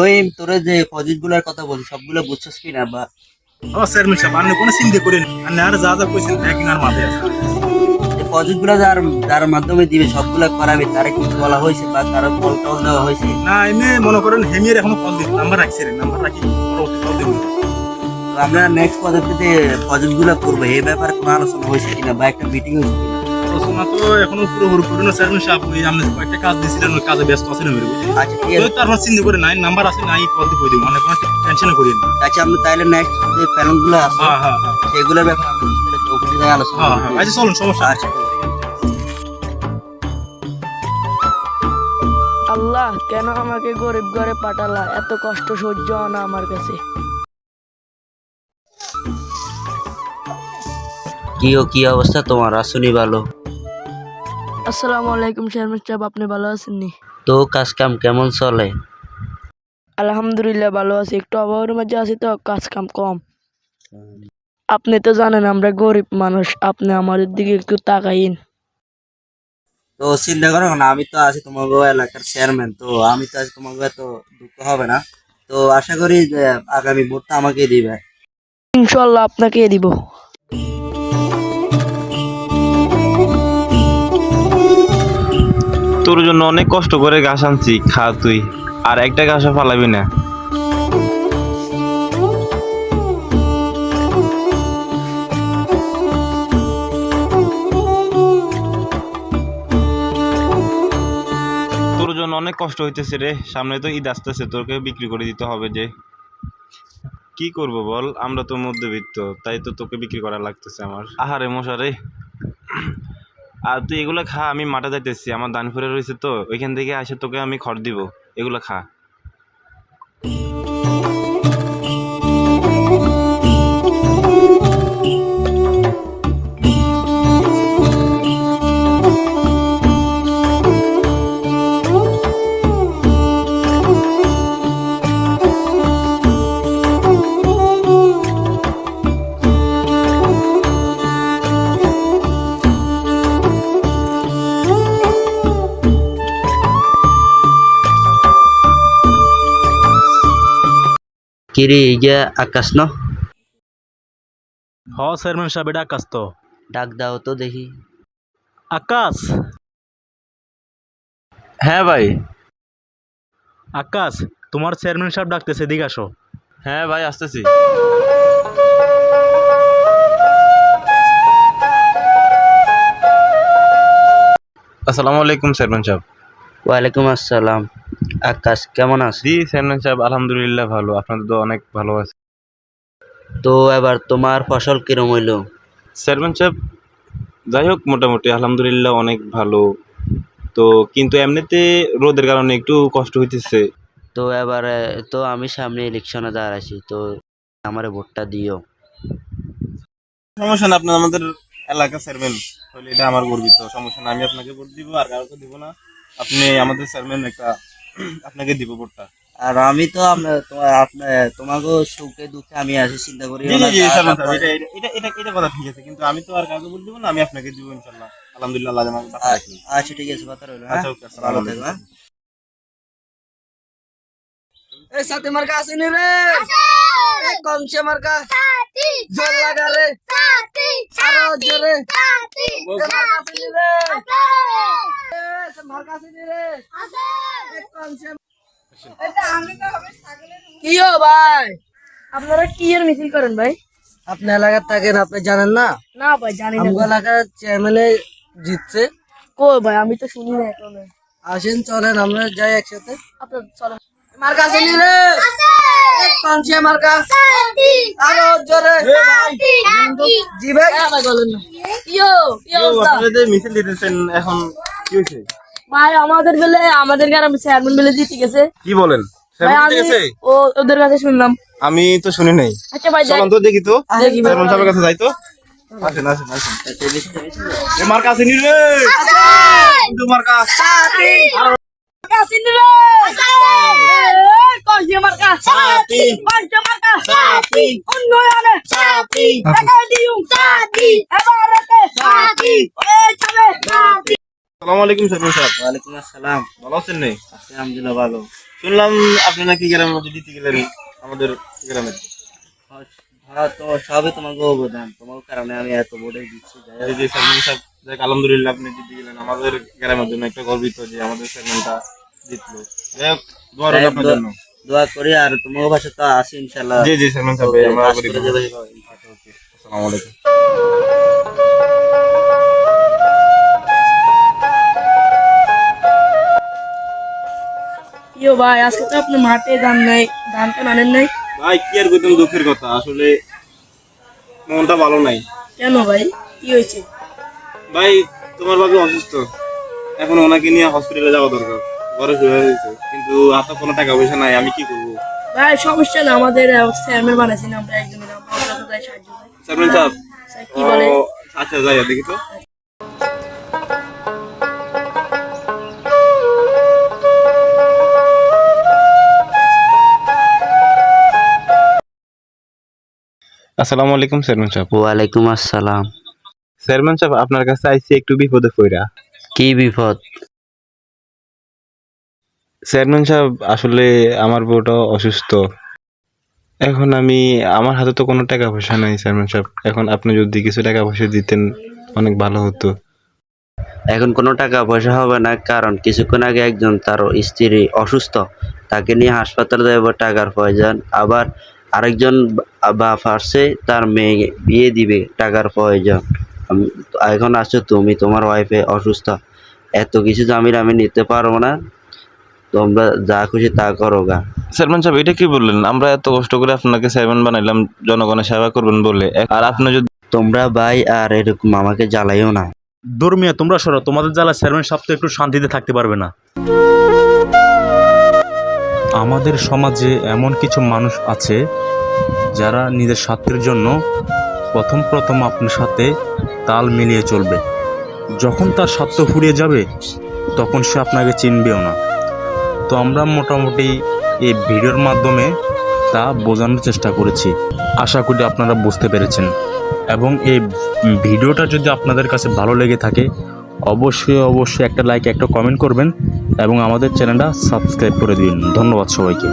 রহিম, তোরে যে প্রজেক্ট গুলার কথা বলছি সবগুলো বুঝছস কি না? বা ও চেয়ারম্যান সাহেব আপনি কোনো চিন্তা করেন আপনি আর যা যা কইছেন একদিন আর মাথায় আছে যে প্রজেক্ট গুলা যার যার মাধ্যমে দিবে সবগুলা করাবে, তারা কি বলা হয়েছে বা কারো কল টল দেওয়া হয়েছে? না এমনি মনে করেন হেমিয়ার এখনো কল দিন নাম্বার রাখছিলেন নাম্বার রাখি পরবর্তী কল দিন তো আমরা নেক্সট পদক্ষেপে প্রজেক্ট গুলা করবো, এই ব্যাপারে কোনো আলোচনা হয়েছে কিনা বা একটা মিটিং হয়েছে কিনা? আলোচনা তো এখনো পুরোপুরি করি না চেয়ারম্যান সাহেব ওই আপনি কয়েকটা কাজ দিয়েছিলেন ওই কাজে ব্যস্ত আছেন মেরে বুঝলেন আচ্ছা ঠিক ওই আছে। তো আপনার চিন্তা করে নাই নাম্বার আছে নাই কল দিয়ে কই দিব মানে কোনো টেনশন করিয়েন না আচ্ছা, আমরা তাহলে নেক্সট যে প্যানেল গুলো আছে হ্যাঁ হ্যাঁ হ্যাঁ সেগুলোর ব্যাপারে আমরা বিস্তারিত ওখানে যাই আলোচনা হ্যাঁ করবো। হ্যাঁ আচ্ছা চলুন সমস্যা আচ্ছা ঠিক আছে। আল্লাহ কেন আমাকে গরিব ঘরে পাঠালা? এত কষ্ট সহ্য হয় না আমার কাছে। কি অবস্থা তোমার? আসুনি ভালো? আসসালামু আলাইকুম চেয়ারম্যান সাহেব, আপনি ভালো আছেন নি? তো কাজ কাম কেমন চলে? আলহামদুলিল্লাহ ভালো আছি, একটু অভাবের মাঝে আছি তো কাজ কাম কম। আপনি তো জানেন আমরা গরিব মানুষ, আপনি আমাদের দিকে একটু তাকাইন। তো চিন্তা করো না, আমি তো আছি তোমাকে এলাকার চেয়ারম্যান, তো আমি তো আছি, তোমাকে এত দুঃখ হবে না। তো আশা করি যে আগামী ভোটটা আমাকে দিবে। ইনশাল্লাহ আপনাকে দিব। তোর জন্য অনেক কষ্ট করে ঘাস আনছি, খা তুই, আর একটা ঘাসও ফালাবি না। তোর জন্য অনেক কষ্ট হইতেছে রে, সামনে তো ঈদ আসতেছে, তোকে বিক্রি করে দিতে হবে যে। কি করব বল, আমরা তো মধ্যবিত্ত, তাই তো তোকে বিক্রি করা লাগতেছে আমার। আহারে মশারে, আর তুই এগুলো খা, আমি মাঠে যাইতেছি, আমার ধান ফেরে রয়েছে তো, ওইখান থেকে আসে তোকে আমি খড় দিব, এগুলো খা। কিরে ইয়া আকাশ ন? হ চেয়ারম্যান সাহেব এটা আকাশ তো ডাক দাও তো দেখি। আকাশ হ্যাঁ ভাই। আকাশ তোমার চেয়ারম্যান সাহেব ডাকতেছে এদিকে আসো হ্যাঁ ভাই আসতেছি। আসসালামু আলাইকুম চেয়ারম্যান সাহেব। ওয়ালাইকুম আসসালাম। আকাশ কেমন আছিস? জি চেয়ারম্যান সাহেব, আলহামদুলিল্লাহ ভালো, আপনাদের তো অনেক ভালো আছে। তো এবার তোমার ফসল কিরম হইলো? চেয়ারম্যান সাহেব যাই হোক মোটামুটি আলহামদুলিল্লাহ অনেক ভালো, তো কিন্তু এমনিতে রোদের কারণে একটু কষ্ট হইতেছে। তো এবারে তো আমি সামনে ইলেকশনে দাঁড়াইছি, তো আমারে ভোটটা দিও। সমস্যা না আপনি আমাদের এলাকা চেয়ারম্যান হলে এটা আমার গর্বিত সমস্যা না আমি আপনাকে ভোট দিব আর কাউকে দিব না আপনি আমাদের চেয়ারম্যান একটা আপনাকে দিব ভোটটা আর আমি তো তোমাকে সুখে দুঃখে আমি আছি, চিন্তা করি জি না। জি জি চেয়ারম্যান সাহেব এটা কথা ঠিক আছে কিন্তু আমি তো আর কাউকে ভোট দিব না আমি আপনাকে দিব ইনশাআল্লাহ আলহামদুলিল্লাহ আল্লাহ আমাকে বাঁচিয়ে রাখি আচ্ছা ঠিক আছে, কথা রইলো। হ্যাঁ, আচ্ছা ওকে ভালো আসসালামু থেকো। আলাইকুম হ্যাঁ, এই সাথে মার্কা আসেনি রে, কমছে মার্কা জোর লাগা রে, আরো জোরে মার্কা আসেনি রে, মার্কা আসেনি রে, কমছে। কি হো ভাই, আপনারা কি এর মিছিল করেন ভাই? আপনি এলাকার থাকেন, আপনি জানেন না? না ভাই জানি না। আমগো এলাকার চেয়ারম্যানে জিতছে। কই ভাই, আমি তো শুনি না এখনো। আসেন চলেন আমরা যাই একসাথে। আপনার চলেন। মার্কা আসেনি রে, কনসে মার্কা আরো জোরে জি ভাই। হ্যাঁ ভাই বলেন না। কি অবস্থা? আপনারা যে মিছিল দিতেছেন এখন কি হয়েছে ভাই আমাদের গ্রামে চেয়ারম্যান বেলে জিতে গেছে কি বলেন ভাই। আমি ওদের কাছে শুনলাম। আমি তো শুনি নাই আচ্ছা ভাই যাই, চলুন তো দেখি তো দেখি ভাই। চেয়ারম্যান সাহেবের কাছে যাই তো আসেন আসেন আসেন এ মার্কা আসেনি রে কিন্তু মার্কা মার্কা আসেনি রে, এই কইছে মার্কা সাথী কইছে মার্কা সাথী উন্নয়নে সাথী টাকা দিও এবারেতে সাথী এই ছাবে আসসালামু আলাইকুম চেয়ারম্যান সাহেব, ওয়ালাইকুম আসসালাম। ভালো আছেন নি? আছি আলহামদুলিল্লাহ ভালো। শুনলাম আপনি নাকি গ্রামের মধ্যে দিতে গেলেন আমাদের গ্রামে। হ্যাঁ, তো সবই তোমাকে অবদান, তোমার কারণে আমি এত বোর্ডে দিচ্ছি। যাই হোক, জি জি চেয়ারম্যান সাহেব, যাক আলহামদুলিল্লাহ আপনি জিতে গেলেন, আমাদের গ্রামের জন্য একটা গর্বিত যে আমাদের চেয়ারম্যানটা জিতলো। যাই হোক, দোয়া রইল আপনার জন্য। দোয়া করি, আর তোমার পাশে তো আছি ইনশাল্লাহ। জি জি চেয়ারম্যান সাহেব, আমরা কাজ করি। করে যাবে। আসসালামু আলাইকুম। ইয়ো ভাই, আজকে তো আপনি মাঠে ধান নাই, ধানটা আনেন নাই ভাই কি আর কইতাম, দুঃখের কথা, আসলে মনটা ভালো নাই। কেন ভাই, কি হয়েছে? ভাই তোমার ভাবে অসুস্থ, এখন ওনাকে নিয়ে হসপিটালে যাওয়া দরকার, ঘরে শুয়ে রয়েছে, কিন্তু হাতে কোনো টাকা পয়সা নাই, আমি কি করবো? ভাই সমস্যা না, আমাদের চেয়ারম্যান বানাইছি না আমরা একজনের, আমরা ওনার কাছে যাই সাহায্য করি। চেয়ারম্যান সাহেব, স্যার, কি বলে? ও, আচ্ছা যাই দেখি তো। আসসালামু আলাইকুম চেয়ারম্যান সাহেব। ওয়ালাইকুম আসসালাম। চেয়ারম্যান সাহেব, আপনার কাছে আইছি একটু বিপদে পড়া। কি বিপদ? চেয়ারম্যান সাহেব, আসলে আমার বউটা অসুস্থ। এখন আমার হাতে তো কোনো টাকা পয়সা নাই চেয়ারম্যান সাহেব। এখন আপনি যদি কিছু টাকা পয়সা দিতেন অনেক ভালো হতো। এখন কোনো টাকা পয়সা হবে না, কারণ কিছুক্ষণ আগে একজন তার স্ত্রী অসুস্থ, তাকে নিয়ে হাসপাতালে যাবে, টাকার প্রয়োজন। আবার আরেকজন বাপ আসছে, তার মেয়ে বিয়ে দিবে, টাকার প্রয়োজন। এখন আসছো তুমি, তোমার ওয়াইফে অসুস্থ, এত কিছু জামিন আমি নিতে পারবো না, তোমরা যা খুশি তা করো গা। চেয়ারম্যান সাহেব, এটা কি বললেন? আমরা এত কষ্ট করে আপনাকে চেয়ারম্যান বানাইলাম জনগণের সেবা করবেন বলে, আর আপনি যদি তোমরা ভাই আর এরকম আমাকে জ্বালাইও না। ধর্মিয়া তোমরা সরো, তোমাদের জ্বালা চেয়ারম্যান সাহেব তো একটু শান্তিতে থাকতে পারবে না। আমাদের সমাজে এমন কিছু মানুষ আছে যারা নিজের স্বার্থের জন্য প্রথম আপনার সাথে তাল মিলিয়ে চলবে, যখন তার স্বার্থ ফুরিয়ে যাবে তখন সে আপনাকে চিনবেও না। তো আমরা মোটামুটি এই ভিডিওর মাধ্যমে তা বোঝানোর চেষ্টা করেছি, আশা করি আপনারা বুঝতে পেরেছেন। এবং এই ভিডিওটা যদি আপনাদের কাছে ভালো লেগে থাকে অবশ্যই একটা লাইক, একটা কমেন্ট করবেন এবং আমাদের চ্যানেলটা সাবস্ক্রাইব করে দিন। ধন্যবাদ সবাইকে।